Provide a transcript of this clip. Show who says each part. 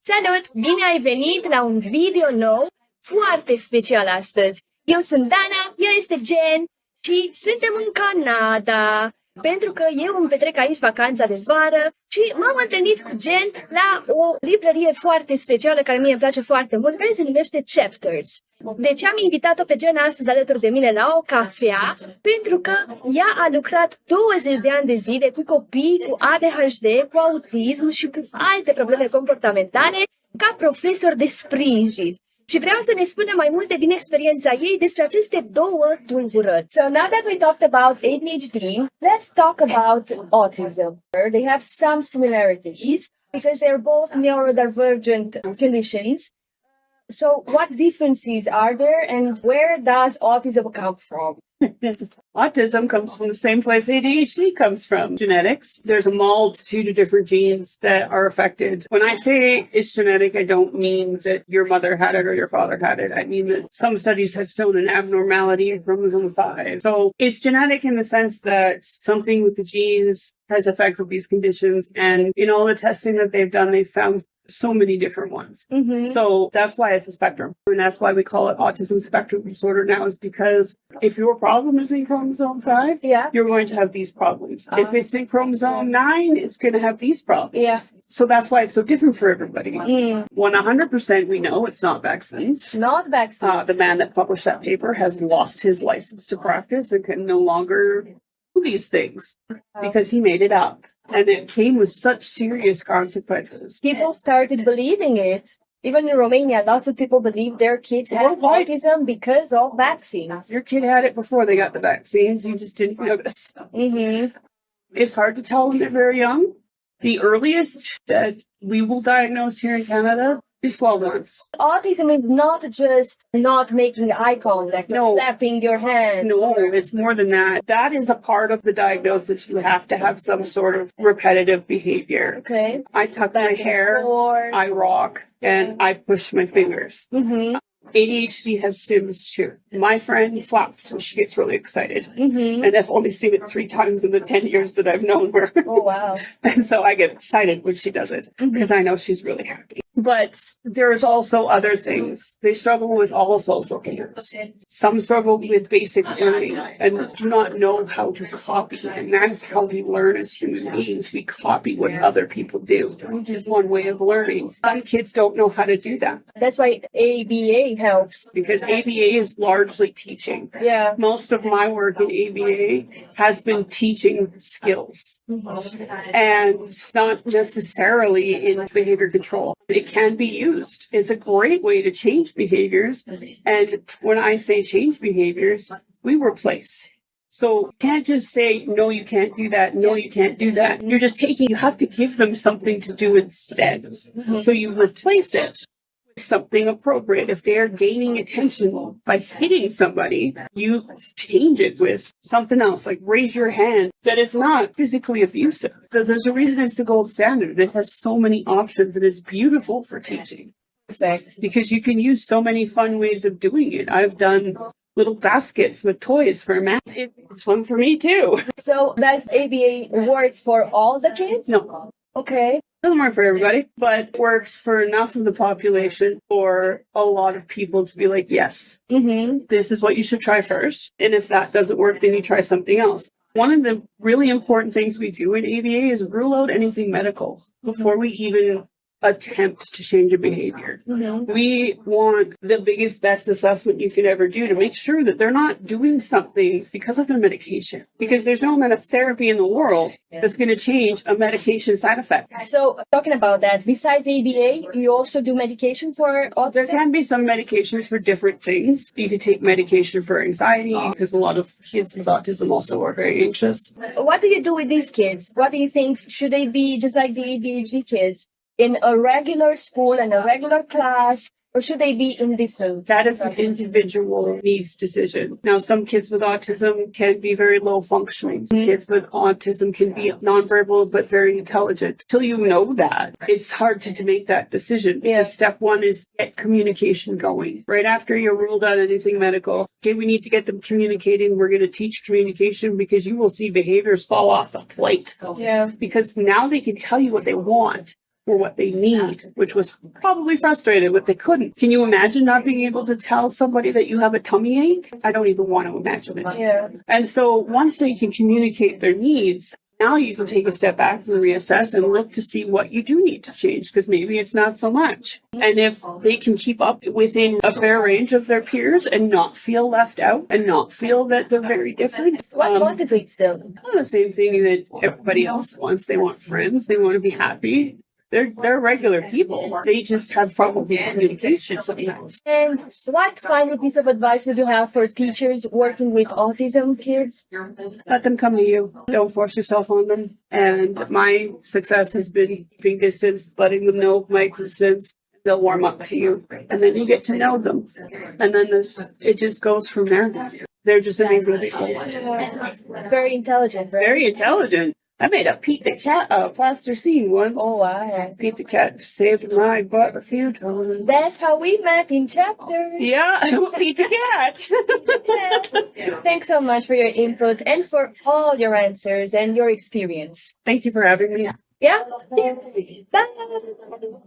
Speaker 1: Salut! Bine ai venit la un video nou foarte special astăzi. Eu sunt Dana, ea este Jen și suntem în Canada. Pentru că eu îmi petrec aici vacanța de vară și m-am întâlnit cu Jen la o librărie foarte specială care mie îmi place foarte mult, care se numește Chapters. Deci am invitat-o pe Jen astăzi alături de mine la o cafea, pentru că ea a lucrat 20 de ani de zile cu copii cu ADHD, cu autism și cu alte probleme comportamentale ca profesor de sprijin. Și vreau să ne spună mai multe din experiența ei despre aceste două tulburări. So now that we talked about ADHD, let's talk about autism. They have some similarities because they're both neurodivergent conditions. So what differences are there and where does autism come from?
Speaker 2: Autism comes from the same place ADHD comes from, genetics. There's a multitude of different genes that are affected. When I say it's genetic, I don't mean that your mother had it or your father had it. I mean that some studies have shown an abnormality in chromosome 5. So it's genetic in the sense that something with the genes has affected these conditions. And in all the testing that they've done, they've found so many different ones. Mm-hmm. So that's why it's a spectrum. And that's why we call it autism spectrum disorder now, is because if your problem is in chromosome 5, you're going to have these problems. If it's in chromosome 9, it's going to have these problems. Yeah. So that's why it's so different for everybody. 100% we know it's not vaccines.
Speaker 1: Not vaccines.
Speaker 2: The man that published that paper has lost his license to practice and can no longer do these things because he made it up. And it came with such serious consequences.
Speaker 1: People started believing it. Even in Romania, lots of people believe their kids have autism because of vaccines.
Speaker 2: Your kid had it before they got the vaccines. You just didn't notice. Mm-hmm. It's hard to tell when they're very young. The earliest that we will diagnose here in Canada is 12 months.
Speaker 1: Autism is not just not making eye contact, slapping your hand.
Speaker 2: No, it's more than that. That is a part of the diagnosis. You have to have some sort of repetitive behavior.
Speaker 1: Okay.
Speaker 2: I tuck my hair, I rock, and I push my fingers. Mm-hmm. ADHD has stims too. My friend flaps when she gets really excited. Mm-hmm. And I've only seen it 3 times in the 10 years that I've known her.
Speaker 1: Oh, wow.
Speaker 2: And so I get excited when she does it because I know she's really happy. But there's also other things. They struggle with all social skills. Some struggle with basic learning and do not know how to copy. And that's how we learn as human beings. We copy what other people do, which is one way of learning. Some kids don't know how to do that.
Speaker 1: That's why ABA helps.
Speaker 2: Because ABA is largely teaching. Yeah. Most of my work in ABA has been teaching skills. Mm-hmm. And not necessarily in behavior control. It can be used. It's a great way to change behaviors. And when I say change behaviors, we replace. So you can't just say, no, you can't do that. No, you can't do that. You're just you have to give them something to do instead. Mm-hmm. So you replace it with something appropriate. If they're gaining attention by hitting somebody, you change it with something else, like raise your hand that is not physically abusive. There's a reason it's the gold standard. It has so many options and it's beautiful for teaching. Perfect. Because you can use so many fun ways of doing it. I've done little baskets with toys for math. It's fun for me too.
Speaker 1: So does ABA work for all the kids?
Speaker 2: No.
Speaker 1: Okay.
Speaker 2: Doesn't work for everybody, but works for enough of the population for a lot of people to be like, yes, this is what you should try first. And if that doesn't work, then you try something else. One of the really important things we do in ABA is rule out anything medical before we even attempt to change a behavior. Mm-hmm. We want the biggest, best assessment you can ever do to make sure that they're not doing something because of their medication. Because there's no amount of therapy in the world that's going to change a medication side effect.
Speaker 1: So talking about that, besides ABA, you also do medication for autism?
Speaker 2: There can be some medications for different things. You can take medication for anxiety because a lot of kids with autism also are very anxious.
Speaker 1: What do you do with these kids? What do you think? Should they be just like the ADHD kids? In a regular school and a regular class, or should they be indifferent?
Speaker 2: That is an individual needs decision. Now, some kids with autism can be very low functioning. Mm-hmm. Kids with autism can be nonverbal but very intelligent. Till you know that, it's hard to make that decision. Because step 1 is get communication going. Right after you're ruled out anything medical, okay, we need to get them communicating. We're going to teach communication because you will see behaviors fall off the plate. Yeah. Because now they can tell you what they want. for what they need, which was probably frustrated that they couldn't. Can you imagine not being able to tell somebody that you have a tummy ache? I don't even want to imagine it.
Speaker 1: Yeah.
Speaker 2: And so once they can communicate their needs, now you can take a step back and reassess and look to see what you do need to change, because maybe it's not so much. And if they can keep up within a fair range of their peers and not feel left out and not feel that they're very different.
Speaker 1: What motivates them?
Speaker 2: The same thing that everybody else wants. They want friends. They want to be happy. They're regular people. They just have trouble with communication sometimes.
Speaker 1: And what final piece of advice would you have for teachers working with autism kids?
Speaker 2: Let them come to you. Don't force yourself on them. And my success has been keeping distance, letting them know of my existence. They'll warm up to you. And then you get to know them. And then it just goes from there. They're just amazing people.
Speaker 1: Very intelligent, right?
Speaker 2: Very intelligent. I made a Pete the Cat plasticine once.
Speaker 1: Oh, wow.
Speaker 2: Pete the Cat saved my butt a few times.
Speaker 1: That's how we met in chapters.
Speaker 2: Yeah, Pete the Cat.
Speaker 1: Thanks so much for your input and for all your answers and your experience.
Speaker 2: Thank you for having me.
Speaker 1: Yeah? Bye.